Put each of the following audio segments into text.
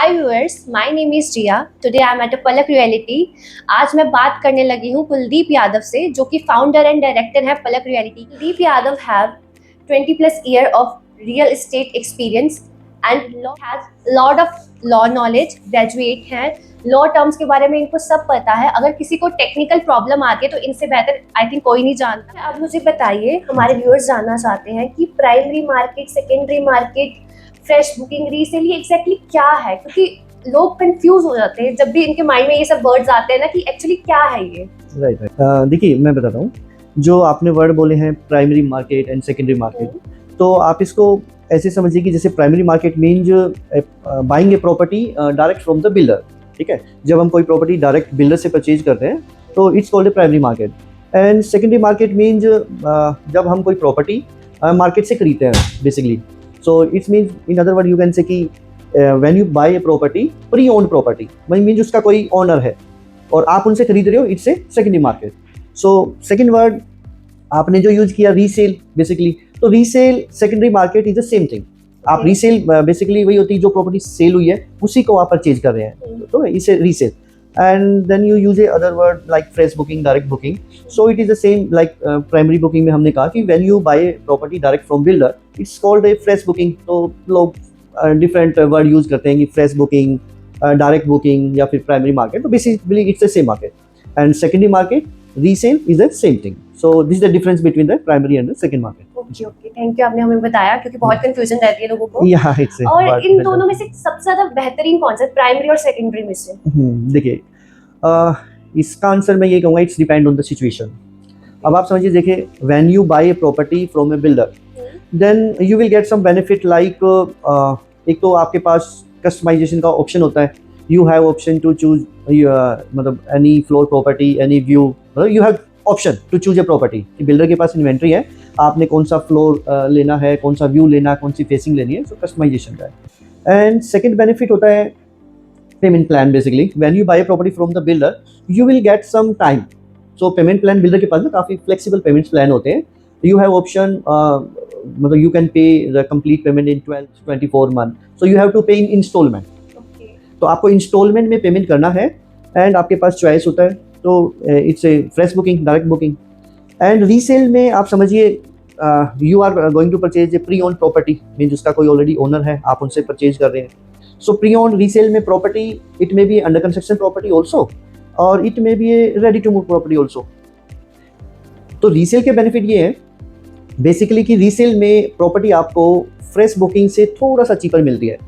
Hi viewers, my name is Jiya. Today I am at a Palak reality. आज मैं बात करने लगी हूँ कुलदीप यादव से, जो कि फाउंडर एंड डायरेक्टर है Palak realty. Kuldeep Yadav have 20 plus year of real estate experience and has lot of law knowledge, graduate हैं, लॉ टर्म्स के बारे में इनको सब पता है। अगर किसी को टेक्निकल प्रॉब्लम आती है तो इनसे बेहतर आई थिंक कोई नहीं जानता। अब मुझे बताइए, हमारे व्यूअर्स जानना चाहते हैं कि primary market, secondary market, fresh booking, resale, ये एग्जैक्टली क्या है? क्योंकि लोग कंफ्यूज हो जाते हैं जब भी इनके माइंड में ये सब वर्ड्स आते हैं ना कि एक्चुअली क्या है ये। राइट राइट देखिए, मैं बताता हूँ। जो आपने वर्ड बोले हैं primary market and secondary market, तो आप इसको ऐसे समझिए कि जैसे primary market means buying a property direct from the builder. ठीक है, जब हम कोई प्रॉपर्टी डायरेक्ट बिल्डर से परचेज करते हैं तो it's called A primary market. And secondary market means जब हम कोई प्रॉपर्टी मार्केट से खरीदते हैं basically. So it's means in other word you can say कि when you buy a property, pre owned property means उसका कोई ओनर है और आप उनसे खरीद रहे हो, it's a secondary market. So second word आपने जो यूज किया रीसेल, बेसिकली तो resale secondary market is the same thing. आप रीसेल बेसिकली वही होती है जो प्रॉपर्टी सेल हुई है उसी को आप परचेज कर रहे हैं, तो इसे resale. And then you use a other word like fresh booking, direct booking. So it is the same like primary booking में हमने कहा कि when you buy property direct from builder, it's called a fresh booking. तो लोग different word use करते हैं कि fresh booking, direct booking या फिर प्राइमरी मार्केट, तो basically it's the same market. And secondary market, resale is the same thing. So this is the difference between the primary and the second market. Okay okay, thank you, आपने हमें बताया क्योंकि बहुत confusion रहती है लोगों को। या इट्स और इन दोनों में से सबसे ज्यादा बेहतरीन कौन सा, प्राइमरी और सेकेंडरी में से? देखिए, इसका आंसर मैं ये कहूँगा, it's depend on the situation. अब आप समझिए, देखिए, when you buy a property from a builder, then you will get some benefit like एक तो आपके पास कस्टमाइजेशन का ऑप्शन होता है। You have option to choose मतलब any floor property, any view, मतलब you have option to choose a property. Builder के पास इन्वेंट्री है, आपने कौन सा फ्लोर लेना है, कौन सा व्यू लेना है, कौन सी फेसिंग लेनी है, सो कस्टमाइजेशन का है। एंड सेकेंड बेनिफिट होता है payment plan. Basically when you buy a property from the builder, you will get some time. So payment plan builder के पास ना काफ़ी फ्लेक्सिबल पेमेंट्स प्लान होते हैं। यू हैव ऑप्शन, मतलब you can pay the complete payment in 12-24 month. So you have to pay in instalment. तो आपको instalment में पेमेंट करना है एंड आपके पास चॉइस होता है। तो it's a fresh booking, direct booking. And resale में आप समझिए, you are going to purchase a pre owned property, means उसका कोई ऑलरेडी ओनर है, आप उनसे परचेज कर रहे हैं। सो प्री ओन्ड रीसेल में property, it may be under construction property also, और it may be a ready to move property also. तो रीसेल के बेनिफिट ये है बेसिकली कि रीसेल में प्रॉपर्टी आपको फ्रेश बुकिंग से थोड़ा सा चीपर मिलती है,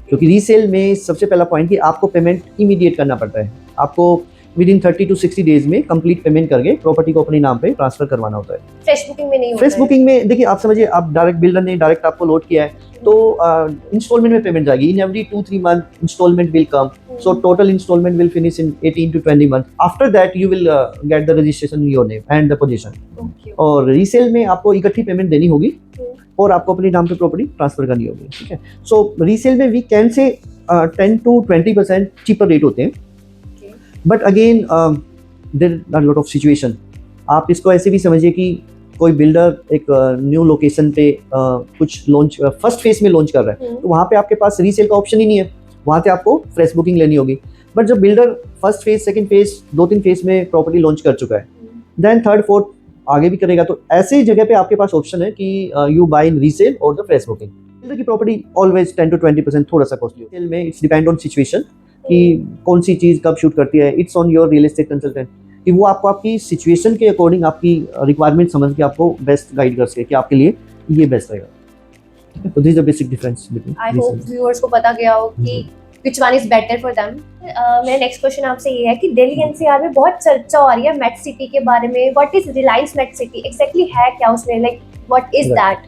क्योंकि रीसेल में सबसे पहला पॉइंट कि आपको पेमेंट इमीडिएट करना पड़ता है। आपको विद इन 30 to 60 डेज में कंप्लीट पेमेंट करके प्रॉपर्टी को अपने नाम पे ट्रांसफर करवाना होता है। फ्रेश बुकिंग में नहीं होता। फ्रेश बुकिंग में देखिए, आप समझिए, आप डायरेक्ट बिल्डर ने डायरेक्ट आपको लोड किया है तो इंस्टॉलमेंट में पेमेंट जाएगी। In every 2-3 month installment will come, so total installment will finish in 18 to 20 month. After that you will get the registration in your name and the position. और resale में आपको इकट्ठी payment देनी होगी और आपको अपने नाम पे प्रॉपर्टी ट्रांसफर करनी होगी। ठीक है, सो रीसेल में we can say 10 to 20% cheaper rate होते हैं, but again there are lot of situation. आप इसको ऐसे भी समझिए कि कोई बिल्डर एक न्यू लोकेशन पे कुछ लॉन्च फर्स्ट फेज में लॉन्च कर रहा है, तो वहाँ पे आपके पास रीसेल का ऑप्शन ही नहीं है, वहाँ पे आपको फ्रेश बुकिंग लेनी होगी। बट जब builder first phase, second phase, 2-3 phase में प्रॉपर्टी लॉन्च कर चुका है, देन थर्ड फोर्थ आगे भी करेगा, तो ऐसी जगह पे आपके पास ऑप्शन है कि यू बाय इन रीसेल और द फ्रेश बुकिंग। बिल्डर की प्रॉपर्टी ऑलवेज 10 to 20% थोड़ा सा कॉस्टली है। रीसेल में इट्स डिपेंड ऑन सिचुएशन कि कौन सी चीज़ कब शूट करती है। It's on your real estate consultant कि वो आपको आपकी सिचुएशन के अकॉर्डिंग, आपकी रिक्वायरमेंट समझ के आपको बेस्ट गाइड कर सके कि आपके लिए ये बेस्ट रहेगा। तो this is the basic difference between. I hope viewers को पता गया हो कि which one is better for them। मेरा नेक्स्ट क्वेश्चन आपसे ये है कि दिल्ली एनसीआर में बहुत चर्चा हो रही है मेट सिटी के बारे में। What is Reliance MET city, exactly है क्या उसमें, लाइक व्हाट इज दैट?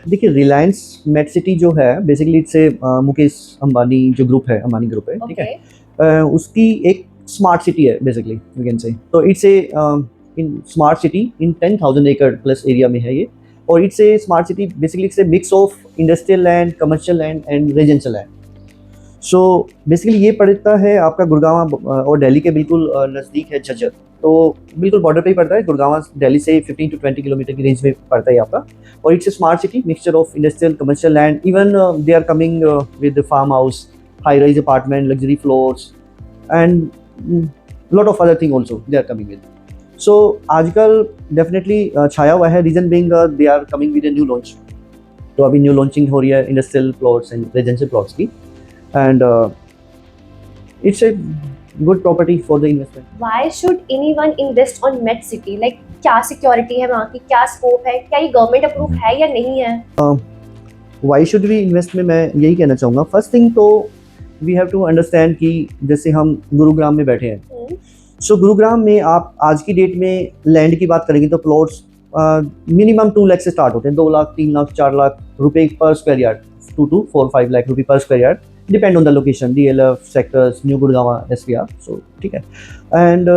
देखिए, रिलायंस मेट सिटी जो है बेसिकली इट्स ए मुकेश अंबानी जो ग्रुप है, अंबानी ग्रुप है। ठीक है, उसकी एक स्मार्ट सिटी है बेसिकली वी कैन से। तो it's A in smart city in 10,000 एकड़ प्लस एरिया में है ये, और it's a smart city basically it's A mix of industrial land, commercial land and residential land. So basically ये पड़ता है आपका गुड़गांव और दिल्ली के बिल्कुल नज़दीक है झज्जर, तो बिल्कुल बॉर्डर पे ही पड़ता है। गुड़गांव दिल्ली से 15 टू 20 किलोमीटर की रेंज में पड़ता है आपका। और it's a smart city, mixture of industrial, commercial land, even they are coming with farm house, high rise apartment, luxury floors and lot of other thing also they are coming with. So आजकल definitely छाया हुआ है, reason being they are coming with a new launch. तो अभी new launching हो रही है industrial plots and residential plots की, and it's a good property for the investment. Why should anyone invest on Met City? Like क्या security है वहाँ की, क्या स्कोप है, क्या ये गवर्नमेंट अप्रूव है या नहीं है? Why should we invest में मैं यही कहना चाहूँगा। फर्स्ट थिंग तो वी हैव टू अंडरस्टैंड कि जैसे हम गुरुग्राम में बैठे हैं, सो गुरुग्राम में आप आज की डेट में लैंड की बात करेंगे तो प्लॉट्स मिनिमम 2 लाख से स्टार्ट होते हैं, 2 लाख, 3 लाख, 4 लाख रुपए पर स्क्वायर यार्ड, 2 to 4-5 लाख रुपए पर square yard, depend on the location, DLF sectors, new Gurgaon, SPR। सो ठीक है। एंड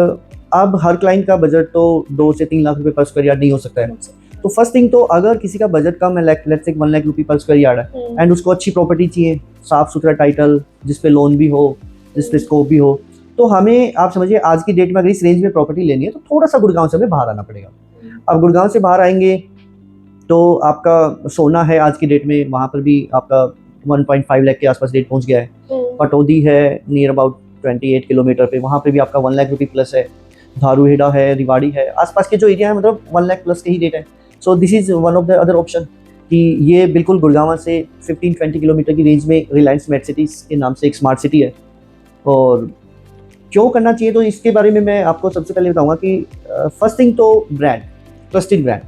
अब हर क्लाइंट का बजट तो 2 से 3 लाख रुपए पर स्क्वायर यार्ड नहीं हो सकता है। तो फर्स्ट थिंग तो अगर किसी का बजट कम है, लेट्स से 1 लाख रुपए पर स्क्वायर यार्ड है, एंड उसको अच्छी प्रॉपर्टी चाहिए, साफ सुथरा टाइटल, जिसपे लोन भी हो, जिसपे स्कोप भी हो, तो हमें आप समझिए आज की डेट में अगर इस रेंज में प्रॉपर्टी लेनी है तो थोड़ा सा गुड़गांव से हमें बाहर आना पड़ेगा। अब गुड़गांव से बाहर आएंगे तो आपका सोना है आज की डेट में, वहाँ पर भी आपका 1.5 लाख के आसपास रेट पहुँच गया है। पटौदी है नियर अबाउट 28 किलोमीटर पे, वहाँ पे भी आपका 1 लाख रुपये प्लस है। धारूहेड़ा है, रिवाड़ी है, आसपास के जो एरिया है मतलब 1 लाख प्लस के ही रेट है। So this is one of the other option कि ये बिल्कुल गुड़गांव से 15-20 किलोमीटर की रेंज में रिलायंस मेट सिटीज़ के नाम से एक स्मार्ट सिटी है। और क्यों करना चाहिए तो इसके बारे में मैं आपको सबसे पहले बताऊंगा कि फर्स्ट थिंग तो brand, trusted brand.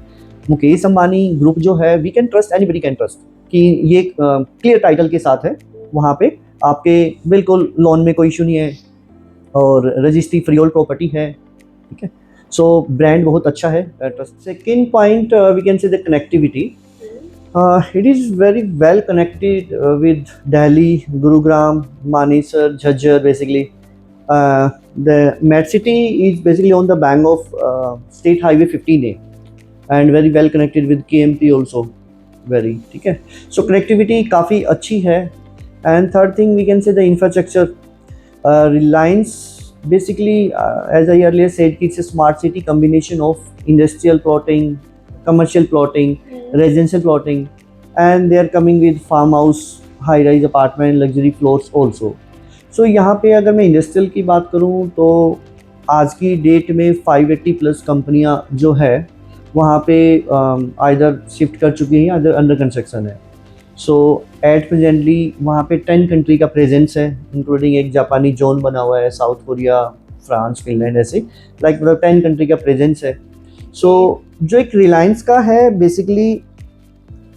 Mukesh Ambani group जो है, we can trust, anybody can trust कि ये क्लियर टाइटल के साथ है, वहाँ पे आपके बिल्कुल लोन में कोई इशू नहीं है और रजिस्ट्री फ्री होल्ड प्रॉपर्टी है, ठीक है। सो ब्रांड बहुत अच्छा है। Second point we can say the connectivity, it is very well connected with Delhi, Gurugram, Manesar, Jhajjar. Basically the MET city is basically on the bank of state highway 15A and very well connected with KMT also, very ठीक है। सो connectivity काफ़ी अच्छी है। And third thing we can say the infrastructure. Reliance basically, as I earlier said, it's a smart city combination of industrial plotting, commercial plotting, residential plotting, and they are coming with farmhouse, high-rise apartment, luxury floors also. So यहाँ पे अगर मैं industrial की बात करूँ तो आज की डेट में 580 प्लस कंपनियाँ जो है वहाँ पे आइदर शिफ्ट कर चुकी हैं या अंडर कंस्ट्रक्शन है। सो एट प्रेजेंटली वहाँ पे 10 कंट्री का प्रेजेंस है, इंक्लूडिंग एक जापानी जोन बना हुआ है, साउथ कोरिया, फ्रांस, फिनलैंड, ऐसे लाइक मतलब 10 कंट्री का प्रेजेंस है। सो जो एक रिलायंस का है बेसिकली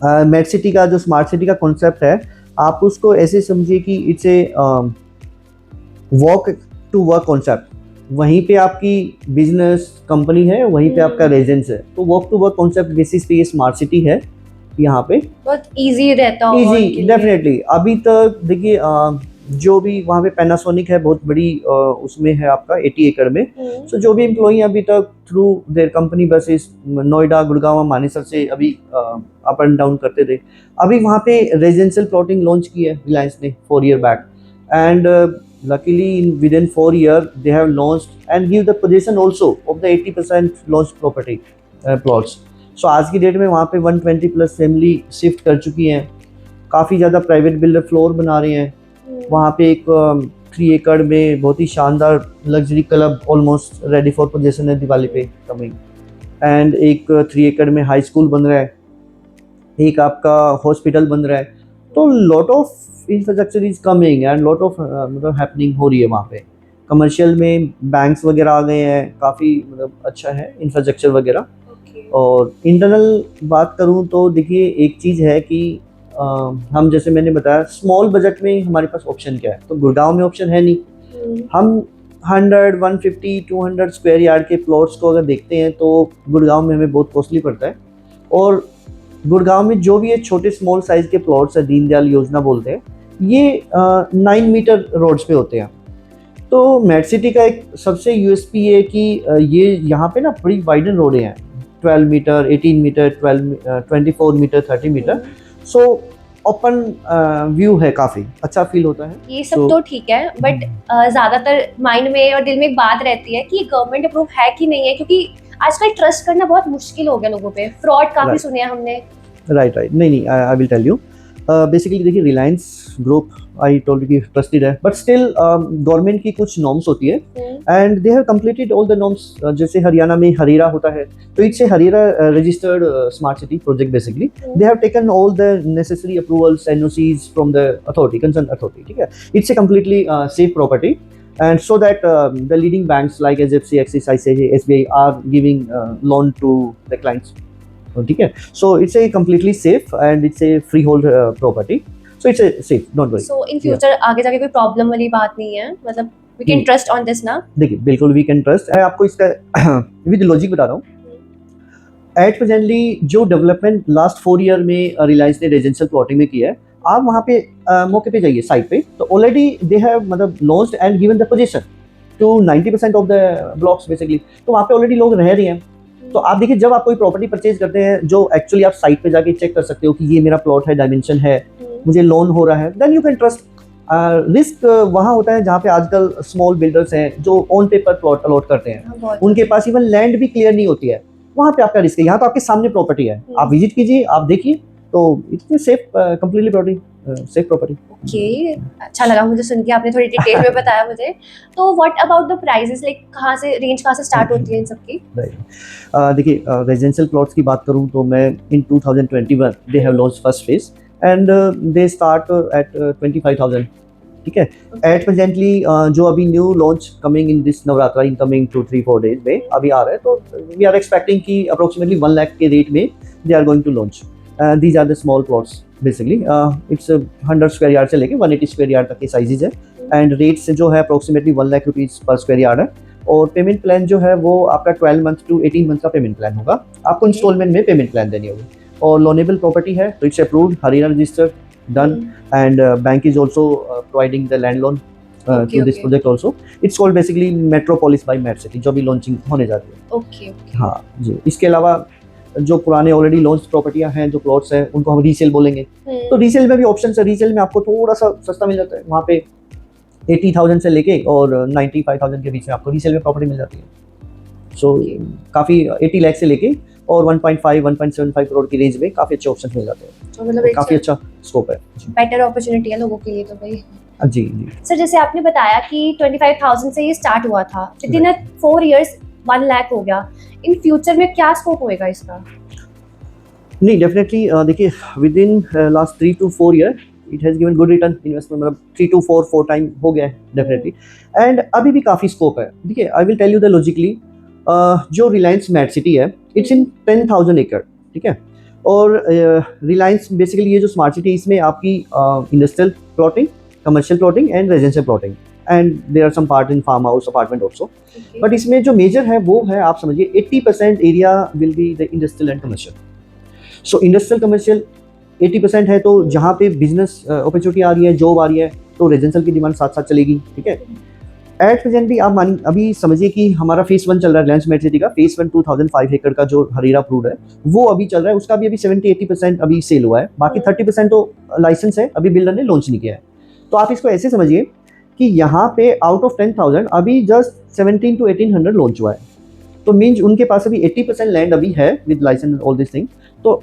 मेट सिटी का जो स्मार्ट सिटी का कॉन्सेप्ट है, आप उसको ऐसे समझिए कि it's a walk to work concept. वहीं पे आपकी बिजनेस कंपनी है, वहीं पे आपका रेजिडेंस है, तो walk to work concept basis पे ये स्मार्ट सिटी है। यहाँ पे बहुत इजी रहता है, इजी डेफिनेटली। अभी तक देखिए जो भी वहाँ पे पैनासोनिक है, बहुत बड़ी उसमें है आपका 80 एकड़ में। सो जो भी एम्प्लॉई अभी तक through their company buses Noida, Gurgaon, Manesar से अभी अप एंड डाउन करते थे। अभी वहाँ पे रेजिडेंशियल प्लॉटिंग लॉन्च की है रिलायंस ने 4 year back, and luckily within 4 years they have launched and give the possession also of the 80% launched property plots. सो आज की डेट में वहाँ पे 120 प्लस फैमिली शिफ्ट कर चुकी हैं। काफ़ी ज़्यादा प्राइवेट बिल्डर फ्लोर बना रहे हैं। वहाँ पे एक 3 एकड़ में बहुत ही शानदार luxury club almost ready for possession है दिवाली पे कमिंग, एंड एक 3 एकड़ में हाई स्कूल बन रहा है, एक आपका हॉस्पिटल बन रहा है। तो lot of infrastructure is coming and lot of मतलब हैपनिंग हो रही है वहाँ पे। कमर्शियल में बैंक्स वगैरह आ गए हैं, काफ़ी मतलब अच्छा है इंफ्रास्ट्रक्चर वगैरह। और इंटरनल बात करूं तो देखिए एक चीज़ है कि हम जैसे मैंने बताया स्मॉल बजट में हमारे पास ऑप्शन क्या है, तो गुड़गांव में ऑप्शन है नहीं। हम 100, 150, 200 स्क्वायर यार्ड के प्लॉट्स को अगर देखते हैं तो गुड़गांव में हमें बहुत कॉस्टली पड़ता है। और गुड़गांव में जो भी ये छोटे स्मॉल साइज़ के प्लॉट्स है, दीनदयाल योजना बोलते हैं, ये 9 मीटर रोड्स पे होते हैं। तो मेट सिटी का एक सबसे USP है कि ये यहाँ पे ना बड़ी वाइडन रोडें हैं, 12 meter, 18 meter, 24 meter, 30 meter. So open view है, काफ़ी अच्छा फील होता है। ये सब तो ठीक है, बट ज्यादातर माइंड में और दिल में एक बात रहती है कि गवर्नमेंट अप्रूव है कि नहीं है, क्योंकि आजकल ट्रस्ट करना बहुत मुश्किल हो गया लोगों पे। फ्रॉड काफी Right. सुने हैं हमने। राइट राइट, नहीं नहीं, I will tell you. Basically देखिए, रिलायंस ग्रुप आई टोल्ड की ट्रस्टेड है, बट स्टिल गवर्नमेंट की कुछ नॉर्म्स होती है and they have completed all the norms. जैसे हरियाणा में हरेरा होता है, तो it's a HRERA registered smart city project. Basically they have taken all the necessary approvals, NOCs from the authority, concern authority, ठीक है। It's a completely safe property, and so that the leading banks like HFC, Axis, ICICI, SBI are giving loan to the clients, ठीक है। So it's a completely safe and it's a freehold property, so it's a safe, don't worry। So in future आगे जाके कोई problem वाली बात नहीं है, मतलब we can trust on this ना। देखिए, बिल्कुल वी कैन ट्रस्ट है। आपको इसका विद लॉजिक बता रहा हूँ। एट प्रेजेंटली जो डेवलपमेंट लास्ट 4 ईयर में रिलायंस ने रेजिडेंशियल प्लॉटिंग में किया है, आप वहाँ पे मौके पे जाइए साइट पे, तो ऑलरेडी दे हैव मतलब launched and given the position to 90% of the blocks basically. तो वहाँ पे ऑलरेडी लोग रह रहे हैं। तो आप देखिए, जब आप कोई प्रॉपर्टी परचेज करते हैं, जो एक्चुअली आप साइट पे जाके चेक कर सकते हो कि ये मेरा प्लॉट है, डायमेंशन है, मुझे लोन हो रहा है, then you can trust. Risk वहाँ होता है जहाँ पे आजकल स्मॉल बिल्डर्स हैं जो ऑन पेपर प्लॉट अलॉट करते हैं, उनके पास इवन लैंड भी क्लियर नहीं होती है, वहाँ पे आपका रिस्क है। यहाँ तो आपके सामने प्रॉपर्टी है, आप विजिट कीजिए, आप देखिए, तो it's safe, completely property, safe property. Okay, अच्छा लगा मुझे सुन के, आपने थोड़ी डिटेल में बताया मुझे। तो what about the prices, like कहाँ से रेंज कहाँ से स्टार्ट होती है इन सब की? देखिए, रेजिडेंशियल प्लॉट्स की बात करूँ तो मैं in 2021 they have launch first phase and they start at 25,000, ठीक है। एट प्रेजेंटली जो अभी new launch coming in this Navratra, in coming 2-3-4 days में अभी आ रहा है, तो वी आर एक्सपेक्टिंग कि अप्रोक्सीमेटली 1 लाख के रेट में they are going to launch. These are the small plots basically, it's 100 square yard से लेके 180 स्क्वायर यार्ड तक के साइजेज है एंड रेट से जो है अप्रोक्सीमेटली 1 लाख रुपीज़ पर स्क्वायर यार्ड है। और पेमेंट प्लान जो है वो आपका 12 मंथ टू 18 मंथ का पेमेंट प्लान होगा, आपको इंस्टॉलमेंट में पेमेंट प्लान देनी होगी। और लोनेबल प्रॉपर्टी है, तो it's approved, Haryana registered, done, and bank is also providing the land loan to this project also. It's called basically Metropolis by MET city, जो भी लॉन्चिंग होने जा रही है। ओके, हाँ जी। इसके अलावा जो पुराने ऑलरेडी लॉन्च प्रॉपर्टियां हैं, जो प्लॉट्स हैं, उनको हम रीसेल बोलेंगे। तो रीसेल में भी ऑप्शन है, रीसेल में आपको थोड़ा सा सस्ता मिल जाता है, वहाँ पे 80,000 से लेके और 95,000 के बीच में आपको रीसेल में प्रॉपर्टी मिल जाती है। सो काफ़ी 80 लाख से लेके और 1.5-1.75 करोड़ की रेंज में काफ़ी अच्छे ऑप्शन मिल जाते हैं, तो मतलब काफ़ी अच्छा स्कोप है, बेटर अपॉर्चुनिटी है लोगों के लिए तो भाई। जी जी। सर, जैसे आपने बताया कि 25,000 से ये स्टार्ट हुआ था, विद इन 4 इयर्स 1 लाख हो गया। इन फ्यूचर में क्या स्कोप होएगा इसका? नहीं, डेफिनेटली देखिए, with in last 3 to 4 year it has given good return investment, मतलब 3 to 4 टाइम हो गया है डेफिनेटली, एंड अभी भी काफ़ी स्कोप है। देखिए, I will tell you the logically, जो रिलायंस मैट सिटी है, इट्स इन 10,000 एकड़, ठीक है। और रिलायंस बेसिकली ये जो स्मार्ट सिटी, इसमें आपकी industrial plotting, commercial plotting and residential plotting, and there are some part in farm house apartment also. But इसमें जो मेजर है वो है, आप समझिए 80% area will be the industrial and commercial. So industrial commercial 80% है, तो जहाँ पे बिजनेस अपॉर्चुनिटी आ रही है, जॉब आ रही है, तो रेजिडेंशियल की डिमांड साथ साथ चलेगी, ठीक है। एट प्रेजेंटली आप अभी समझिए कि हमारा फेस 1 चल रहा है रिलायंस मेट सिटी का, फेस 1 2005 एकड़ का जो हरेरा अप्रूव्ड है वो अभी चल रहा है, उसका भी अभी 70-80% अभी सेल हुआ है, बाकी 30% तो लाइसेंस है, अभी बिल्डर ने लॉन्च नहीं किया है। तो आप इसको ऐसे समझिए कि यहाँ पे आउट ऑफ 10,000 अभी जस्ट 17 to 1800 लॉन्च हुआ है, तो मीन्स उनके पास अभी 80% लैंड अभी है with license all this thing. तो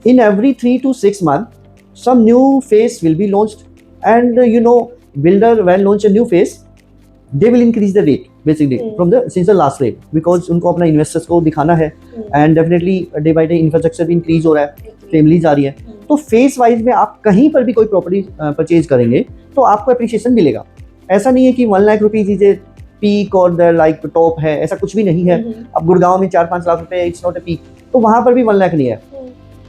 in every 3 to 6 months some new phase will be launched, and you know, builder when launch a new phase they will increase the rate basically from the since the last rate, because उनको अपना investors को दिखाना है, and definitely day by day infrastructure भी increase हो रहा है, families आ रही है। तो फेस वाइज में आप कहीं पर भी कोई प्रॉपर्टी परचेज करेंगे तो आपको एप्रिसिएशन मिलेगा। ऐसा नहीं है कि 1 lakh rupees is a peak और द लाइक टॉप है, ऐसा कुछ भी नहीं है। अब गुड़गांव में 4-5 लाख रुपए इट्स नॉट ए पीक, तो वहाँ पर भी 1 लाख नहीं है।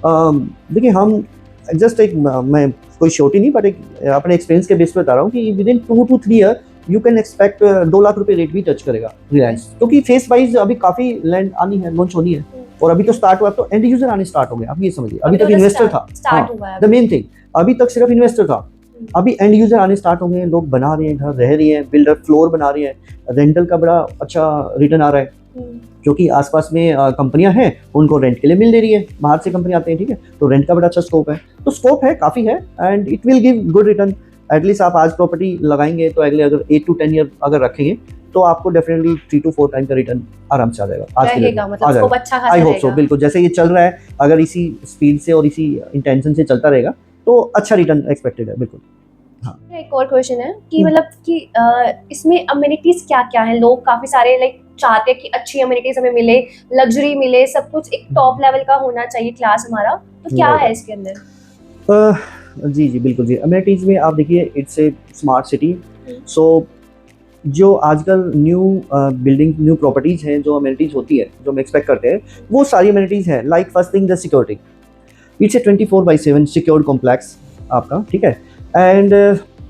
देखिए, हम जस्ट एक, मैं कोई शोटी नहीं, बट एक अपने एक्सपीरियंस के बेस पे बता रहा हूँ कि with in 2 to 3 year you can expect 2 lakh रुपए रेट भी टच करेगा रिलायंस, क्योंकि फेस वाइज अभी काफी लैंड आनी है, लॉन्च होनी है, और अभी तो स्टार्ट हुआ, तो एंड यूजर आने स्टार्ट हो गए। आप ये समझिए, अभी तक इन्वेस्टर था, द मेन थिंग, अभी तक सिर्फ इन्वेस्टर था, अभी एंड यूजर आने स्टार्ट हो गए हैं, लोग बना रहे हैं, घर रह रहे हैं, बिल्डर फ्लोर बना रहे हैं, रेंटल का बड़ा अच्छा रिटर्न आ रहा है। क्योंकि आसपास में कंपनियां हैं, उनको रेंट के लिए मिल दे रही है, बाहर से कंपनी आते हैं, ठीक है, तो रेंट का बड़ा अच्छा स्कोप है, तो स्कोप है, काफ़ी है, and it will give good return. At least आप आज प्रॉपर्टी लगाएंगे तो अगले अगर 8 to 10 ईयर अगर रखेंगे तो आपको डेफिनेटली 3 to 4 टाइम का रिटर्न आराम से आ जाएगा। आज के रहेगा, मतलब स्कोप अच्छा खासा आई होप रहेगा। सो, बिल्कुल जैसे ये चल रहा है, अगर इसी स्पीड से और इसी इंटेंशन से चलता रहेगा तो अच्छा रिटर्न एक्सपेक्टेड है, बिल्कुल। एक और क्वेश्चन है कि मतलब कि इसमें अमेनिटीज क्या क्या है? लोग काफी सारे लाइक चाहते हैं कि अच्छी अमेनिटीज हमें मिले, लग्जरी मिले, सब कुछ एक टॉप लेवल का होना चाहिए क्लास हमारा, तो क्या है इसके अंदर? जी जी बिल्कुल जी, अमेनिटीज में आप देखिए, इट्स ए स्मार्ट सिटी। सो जो आजकल न्यू बिल्डिंग, न्यू प्रॉपर्टीज हैं, जो अमेनिटीज होती है, जो हम एक्सपेक्ट करते हैं, वो सारी अमेनिटीज हैं। Like first thing, the security, it's a 24/7 secured complex आपका, ठीक है। And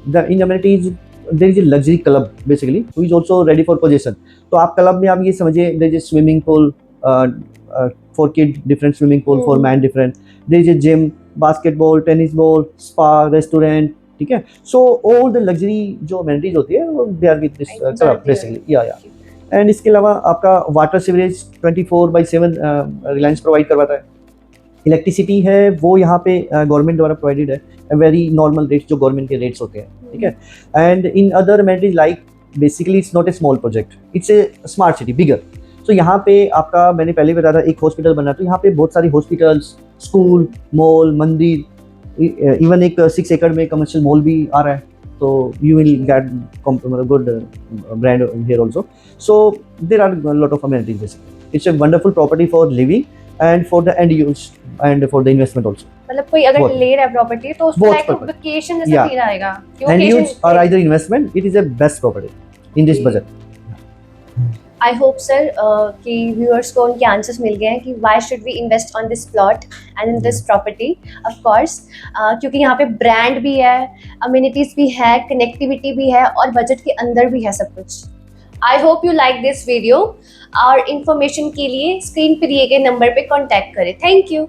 the in amenities there is a luxury club basically, who is also ready for possession. तो आप क्लब में आप ये समझिए, there is a swimming pool for kid, different swimming pool for man, different, there is a gym, basketball, tennis ball, spa, restaurant, ठीक है। So all the luxury जो amenities होती है they are with this club basically, या and इसके अलावा आपका water sewerage 24/7 Reliance provide करवाता है। इलेक्ट्रिसिटी है वो यहाँ पे गवर्नमेंट द्वारा प्रोवाइडेड है, वेरी नॉर्मल रेट्स जो गवर्नमेंट के रेट्स होते हैं, ठीक है। And in other amenities like, basically it's not a small project, it's a smart city, bigger. तो यहाँ पे आपका, मैंने पहले बताया था, एक हॉस्पिटल बना, तो यहाँ पे बहुत सारी हॉस्पिटल्स, स्कूल, मॉल, मंदिर, इवन एक 6 एकड़ में कमर्शियल मॉल भी आ रहा है, तो you will get good brand here also. So there are lot of amenities basically, it's a wonderful property for living and for the end use and for the investment also. मतलब कोई अगर ले रहा है प्रॉपर्टी तो उसको like vacation जैसा feel आएगा, एंड यूज और either investment, it is a best property in this budget. I hope sir कि व्यूअर्स को उनके आंसर्स मिल गए हैं कि why should we invest on this plot and in this property. Of course क्योंकि यहाँ पे ब्रांड भी है, अम्यूनिटीज भी है, कनेक्टिविटी भी है और बजट के अंदर भी है सब कुछ। I hope you like this video और इन्फॉर्मेशन के लिए स्क्रीन पर दिए गए नंबर पे कॉन्टैक्ट करें। Thank you.